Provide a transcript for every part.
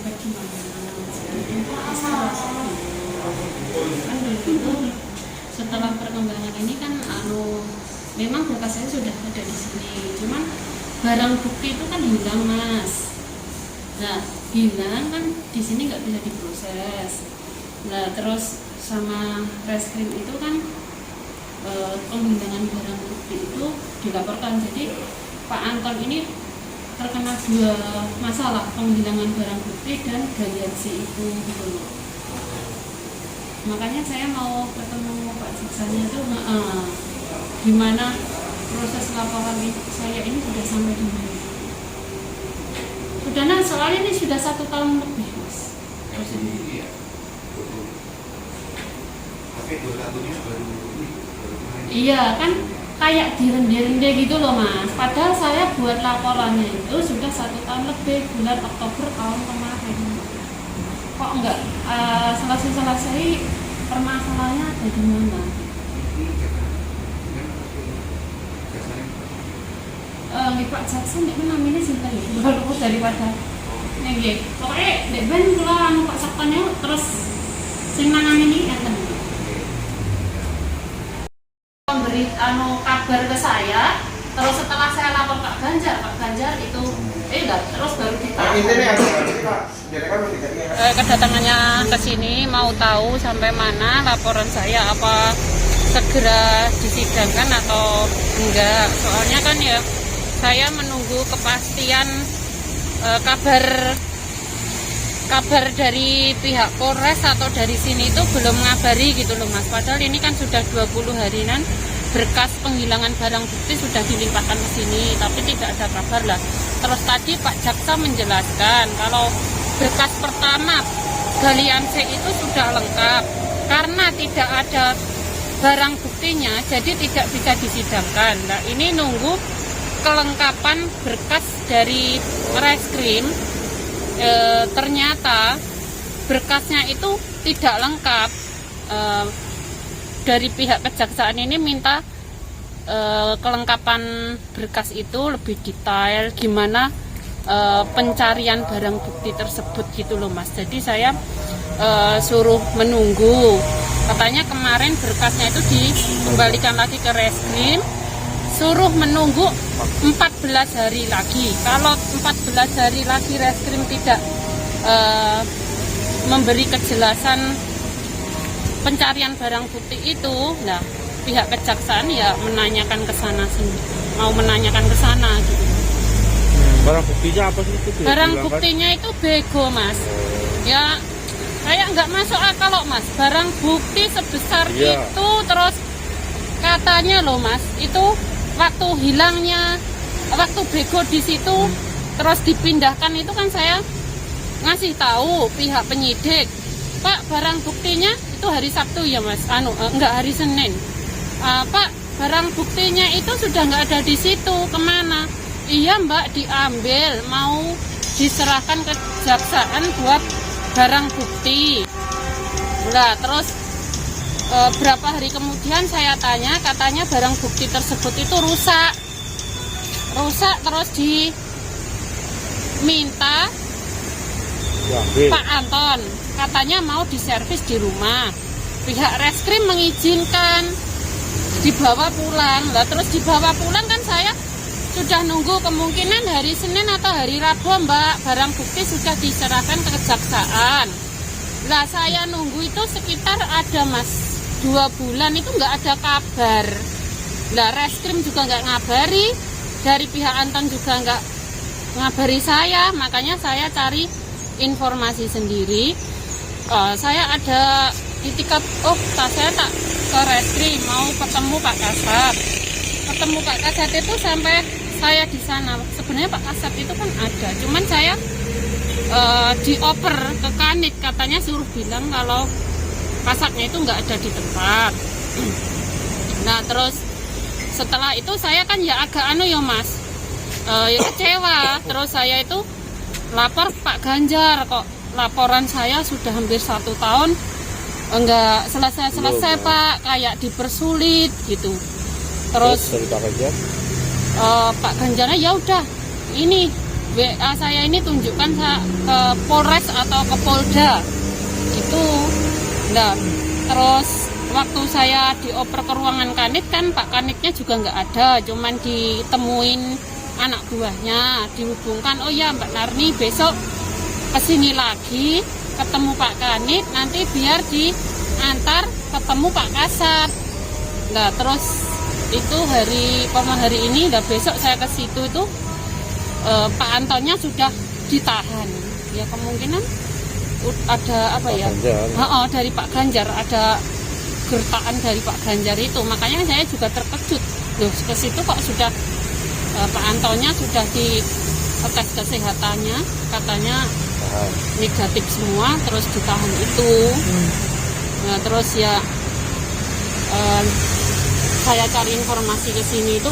sampai di mana. Itu masalah kan dulu setelah perkembangan ini kan memang berkas saya sudah ada di sini, cuman barang bukti itu kan hilang mas. Nah hilang kan di sini nggak bisa diproses. Nah terus sama reskrim itu kan penghilangan barang bukti itu dilaporkan. Jadi Pak Anton ini terkena dua masalah, penghilangan barang bukti dan galiansi itu gitu loh. Makanya saya mau ketemu Pak Jaksanya itu gimana proses laporan saya ini sudah sampai di mana. Sudah soalnya ini sudah 1 tahun lebih mas. Terus ini. Iya. Tapi 21-nya baru ini. Iya kan kayak dirende-rende gitu loh mas. Padahal saya buat laporannya itu sudah 1 tahun lebih, bulan Oktober tahun kemarin. Kok enggak selesai permasalahannya ada di mana? Pak Jaksa nek namanya sinten ya? Baru daripada nggih. Pokoke nek ben kula Pak Saktone terus sing nangani ini enten. Memberi kabar ke saya, terus setelah saya lapor Pak Ganjar itu terus baru kedatangannya ke sini mau tahu sampai mana laporan saya, apa segera disidangkan atau enggak. Soalnya kan ya saya menunggu kepastian kabar dari pihak Polres atau dari sini itu belum ngabari gitu loh mas. Padahal ini kan sudah 20 harian berkas penghilangan barang bukti sudah dilimpahkan ke sini, tapi tidak ada kabar lah. Terus tadi Pak Jaksa menjelaskan kalau berkas pertama galian C itu sudah lengkap, karena tidak ada barang buktinya jadi tidak bisa disidangkan. Nah ini nunggu kelengkapan berkas dari reskrim. Ternyata berkasnya itu tidak lengkap. Dari pihak kejaksaan ini minta kelengkapan berkas itu lebih detail, gimana pencarian barang bukti tersebut gitu loh mas. Jadi saya suruh menunggu, katanya kemarin berkasnya itu dikembalikan lagi ke reskrim, suruh menunggu 14 hari lagi. Kalau 14 hari lagi reskrim tidak memberi kejelasan pencarian barang bukti itu, nah pihak kejaksaan ya menanyakan ke sana sih, mau menanyakan ke sana gitu. Barang buktinya apa sih itu? Barang buktinya itu bego mas. Ya kayak nggak masuk akal loh mas. Barang bukti sebesar itu, terus katanya loh mas, itu waktu hilangnya, waktu bego di situ, terus dipindahkan itu kan saya ngasih tahu pihak penyidik, Pak barang buktinya itu hari Sabtu ya mas, enggak hari Senin. Pak barang buktinya itu sudah nggak ada di situ, kemana? Iya mbak, diambil, mau diserahkan ke kejaksaan buat barang bukti. Nah terus berapa hari kemudian saya tanya, katanya barang bukti tersebut itu rusak terus diminta Pak Anton, katanya mau diservis di rumah. Pihak reskrim mengizinkan dibawa pulang. Lah terus dibawa pulang kan saya sudah nunggu kemungkinan hari Senin atau hari Rabu mbak, barang bukti sudah diserahkan ke kejaksaan. Lah saya nunggu itu sekitar ada mas 2 bulan itu nggak ada kabar. Lah reskrim juga nggak ngabari, dari pihak Anton juga nggak ngabari saya, makanya saya cari informasi sendiri. Saya ada itikat, saya tak ke reskrim mau ketemu Pak Kasat. Ketemu Pak Kasat itu sampai saya di sana. Sebenarnya Pak Kasat itu kan ada, cuman saya dioper ke Kanit, katanya suruh bilang kalau kasatnya itu nggak ada di tempat. Nah terus setelah itu saya kan ya agak ya mas, ya kecewa. Terus saya itu lapor Pak Ganjar, kok laporan saya sudah hampir 1 tahun enggak selesai Pak, kayak dipersulit gitu. Terus Pak Ganjar, Pak Ganjarnya ya udah ini WA saya ini tunjukkan ke Polres atau ke Polda itu. Nah, terus waktu saya dioper ke ruangan kanit kan Pak Kanitnya juga nggak ada, cuman ditemuin anak buahnya, dihubungkan, oh ya Mbak Narni besok kesini lagi ketemu Pak Kanit, nanti biar diantar ketemu Pak Kasat. Nah terus itu hari ini, nah besok saya ke situ itu Pak Antonnya sudah ditahan. Ya kemungkinan ada apa ya? Dari Pak Ganjar, ada gertakan dari Pak Ganjar itu. Makanya saya juga terkejut. Loh, ke situ kok sudah Pak Antonnya sudah di tes kesehatannya, katanya negatif semua, terus ditahan itu. Nah terus ya saya cari informasi ke sini itu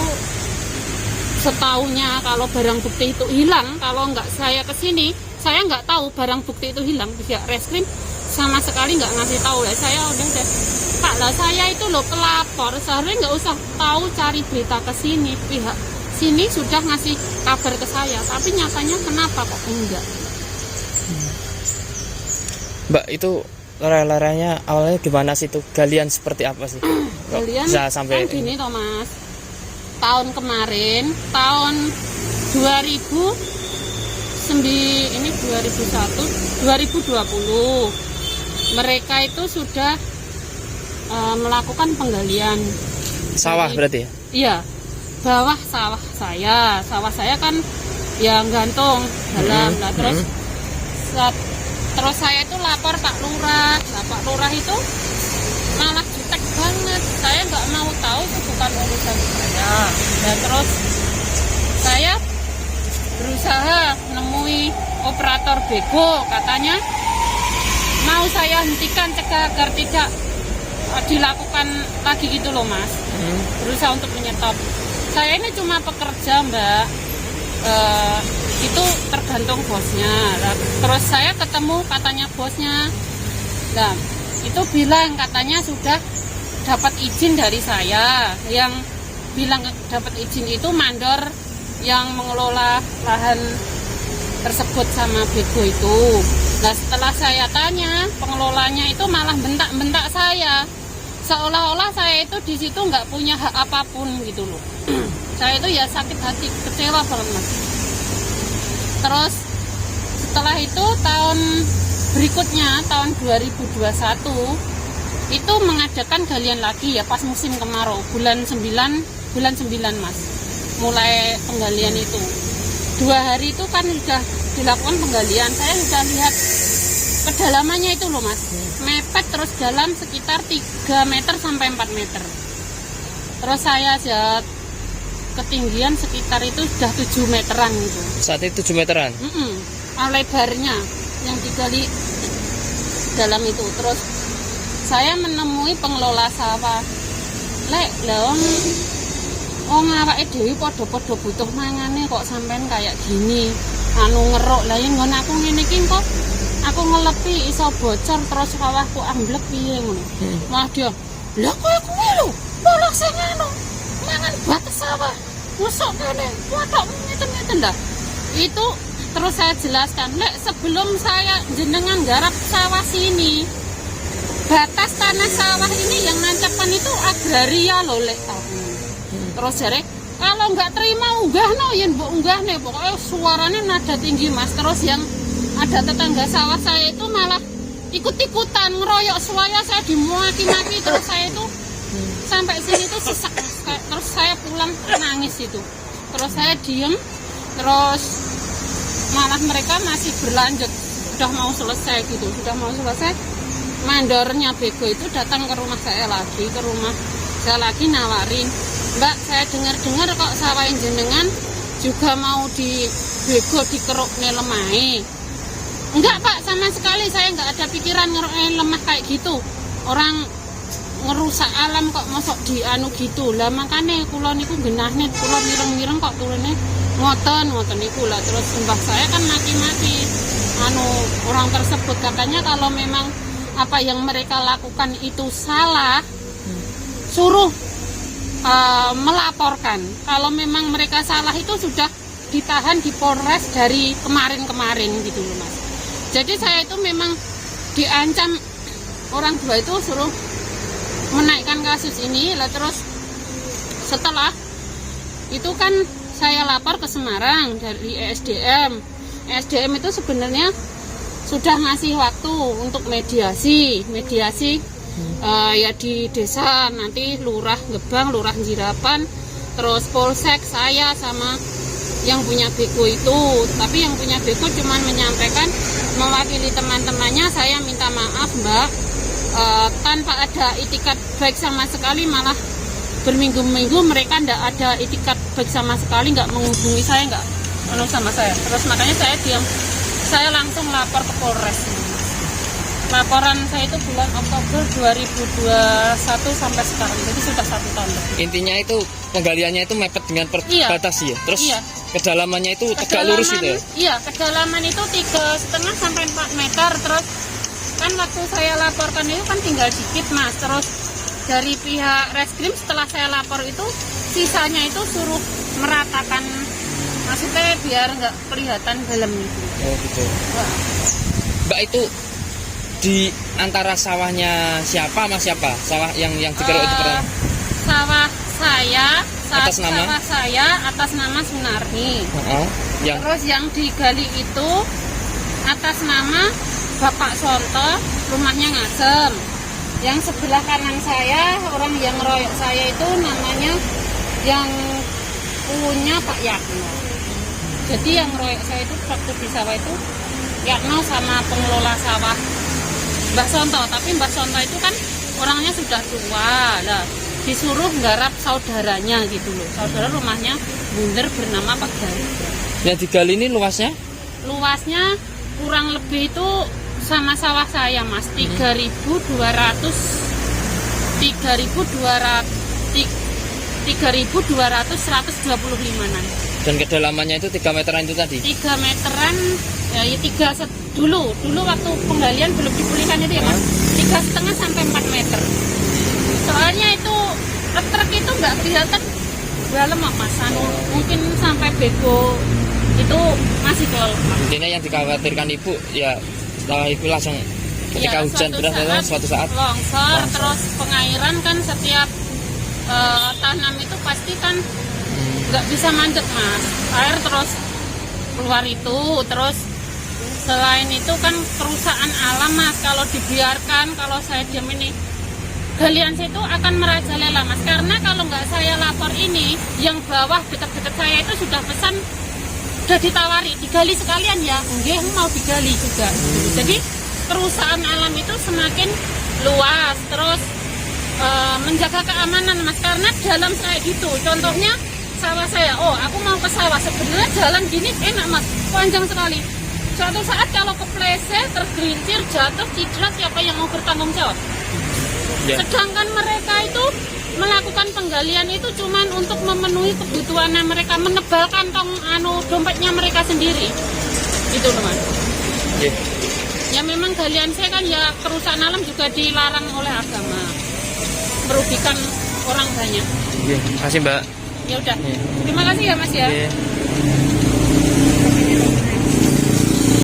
setaunya kalau barang bukti itu hilang, kalau nggak saya ke sini saya nggak tahu barang bukti itu hilang. Pihak reskrim sama sekali nggak ngasih tahu lah. Saya udah deh, Pak lah saya itu loh pelapor, seharusnya nggak usah tahu cari berita ke sini. Pihak sini sudah ngasih kabar ke saya, tapi nyatanya kenapa kok enggak? Mbak, itu lereng-lerengnya awalnya gimana sih tuh? Galian seperti apa sih? Galian bisa sampai kan gini toh Mas. Tahun kemarin, tahun 2020 mereka itu sudah melakukan penggalian sawah berarti ya? Iya, bawah sawah saya kan yang gantung dalam. Nah, terus saya itu lapor Pak Lurah. Nah, Pak Lurah itu malah jutek banget. Saya nggak mau tahu, itu bukan urusan saya. Dan terus saya berusaha menemui operator bego, katanya mau saya hentikan, cegah agar tidak dilakukan lagi gitu loh Mas. Berusaha untuk menyetop. Saya ini cuma pekerja Mbak, itu tergantung bosnya. Nah, terus saya ketemu katanya bosnya, nah itu bilang katanya sudah dapat izin dari saya. Yang bilang dapat izin itu mandor yang mengelola lahan tersebut sama bego itu. Nah setelah saya tanya, pengelolanya itu malah bentak-bentak saya, seolah-olah saya itu di situ nggak punya hak apapun gitu loh. Saya itu ya sakit hati, kecewa banget Mas. Terus setelah itu tahun berikutnya, tahun 2021 itu mengadakan galian lagi ya pas musim kemarau, bulan 9 Mas, mulai penggalian itu. 2 hari itu kan sudah dilakukan penggalian, saya sudah lihat kedalamannya itu loh Mas, mepet terus dalam sekitar 3 meter sampai 4 meter. Terus saya lihat ketinggian sekitar itu sudah 7 meteran gitu. Saat itu 7 meteran? Lebarnya yang digali dalam itu. Terus saya menemui pengelola sawah. Lek, awake dhewe padha-padha butuh mangane kok sampean kayak gini. Ngerok lah yang nggon aku ngene iki kok aku ngelepi iso bocor terus sawahku amblek piye ngono. Wah dia, lha kok aku lho, polok sing anu mangan bates sawah. Mosok kene, watok ngeten-ngeten dah. Itu terus saya jelaskan, lek sebelum saya jenengan garap sawah sini, batas tanah sawah ini yang nancepkan itu agraria loh lek. Terus jare kalau nggak terima unggahno yen mbok unggahne, pokoknya suaranya nada tinggi Mas. Terus yang ada tetangga sawah saya itu malah ikut-ikutan ngeroyok suara saya, dimaki-maki. Terus saya itu sampai sini tuh sesak. Terus saya pulang nangis itu. Terus saya diem, terus malah mereka masih berlanjut, sudah mau selesai gitu, sudah mau selesai. Mandornya bego itu datang ke rumah saya lagi nawarin, Mbak, saya dengar-dengar kok sawah jenengan juga mau di bego dikeruk lemah. Enggak Pak, sama sekali saya nggak ada pikiran ngeruk lemah kayak gitu. Orang ngerusak alam kok mosok dianu gitu. Lah makane kula niku genahne, kula mireng-mireng kok turune ngoten niku lah. Terus mbah saya kan maki-maki orang tersebut, katanya kalau memang apa yang mereka lakukan itu salah, suruh melaporkan. Kalau memang mereka salah itu sudah ditahan di Polres dari kemarin-kemarin gitu loh Mas. Jadi saya itu memang diancam orang tua itu suruh menaikkan kasus ini lah. Terus setelah itu kan saya lapor ke Semarang dari ESDM. ESDM itu sebenarnya sudah ngasih waktu untuk mediasi ya di desa, nanti lurah Gebang, lurah Jirapan, terus polsek, saya sama yang punya beko itu. Tapi yang punya beko cuman menyampaikan mewakili teman-temannya, saya minta maaf Mbak, tanpa ada itikat baik sama sekali, malah berminggu-minggu mereka nggak ada itikat baik sama sekali, nggak menghubungi saya, nggak sama saya. Terus makanya saya diam, saya langsung lapor ke Polres. Laporan saya itu bulan Oktober 2021 sampai sekarang, jadi sudah 1 tahun lebih. Intinya itu penggaliannya itu mepet dengan batas ya. Terus kedalamannya itu tegak lurus gitu ya. Iya, kedalaman itu 3,5 sampai 4 meter. Terus kan waktu saya laporkan itu kan tinggal dikit Mas. Terus dari pihak reskrim setelah saya lapor itu sisanya itu suruh meratakan, maksudnya biar nggak kelihatan dalam itu. Oh gitu. Mbak, itu di antara sawahnya siapa mas siapa? Sawah yang dikeruk itu pernah? Sawah saya, atas nama? Sawah saya atas nama Sunarni. Terus yang digali itu atas nama Bapak Sonto, rumahnya Ngasem. Yang sebelah kanan saya, orang yang ngeroyok saya itu namanya yang punya Pak Yakno. Jadi yang ngeroyok saya itu waktu di sawah itu Yakno sama pengelola sawah Mbak Sonto. Tapi Mbak Sonto itu kan orangnya sudah tua lah, disuruh nggarap saudaranya gitu loh. Saudara rumahnya bunder bernama Pak Gari. Yang digali ini luasnya? Luasnya kurang lebih itu sama sawah saya Mas, 3.200-125-an. Dan kedalamannya itu 3 meteran itu tadi? 3 meteran, ya 3 dulu waktu penggalian belum dipulihkan itu ya Mas, 3,5 sampai 4 meter. Soalnya itu truk itu nggak kelihatan dalam Mas, mungkin sampai bego itu masih kelelahan. Intinya yang dikhawatirkan ibu ya setelah itu langsung ketika hujan deras suatu saat longsor. Terus pengairan kan setiap tanam itu pasti kan nggak bisa mandek Mas, air terus keluar itu. Terus selain itu kan kerusakan alam Mas, kalau dibiarkan, kalau saya diam ini galian situ akan merajalela Mas. Karena kalau nggak saya lapor ini, yang bawah dekat-dekat saya itu sudah pesan, udah ditawari digali sekalian ya, nggih mau digali juga. Jadi kerusakan alam itu semakin luas. Terus menjaga keamanan Mas, karena dalam kayak gitu, contohnya sawah saya, aku mau ke sawah, sebenarnya jalan gini enak Mas, panjang sekali. Suatu saat kalau kepleset, tergelincir, jatuh, cedera, siapa yang mau bertanggung jawab? Sedangkan mereka itu melakukan penggalian itu cuman untuk memenuhi kebutuhan mereka, menebal kantong dompetnya mereka sendiri, gitu teman. Ya memang galian saya kan ya kerusakan alam juga dilarang oleh agama, merugikan orang banyak. Terima kasih Mbak. Ya udah, terima kasih ya Mas ya.